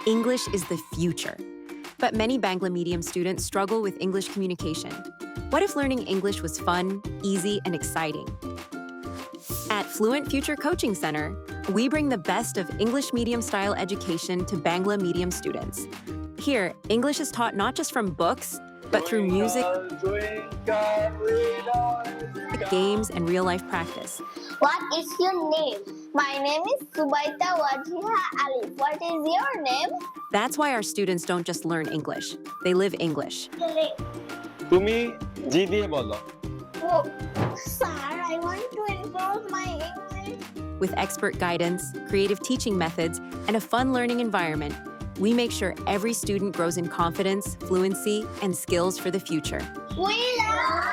English is the future. But many Bangla medium students struggle with English communication. What if learning English was fun, easy, and exciting? At Fluent Future Coaching Center, we bring the best of English medium-style education to Bangla medium students. Here, English is taught not just from books, but through music, games, and real-life practice. What is your name? My name is Subaita Wajiha Ali. What is your name? That's why our students don't just learn English, they live English. তুমি জি দিয়ে বলো। Oh, sir, I want to improve my English. With expert guidance, creative teaching methods, and a fun learning environment, we make sure every student grows in confidence, fluency, and skills for the future. We love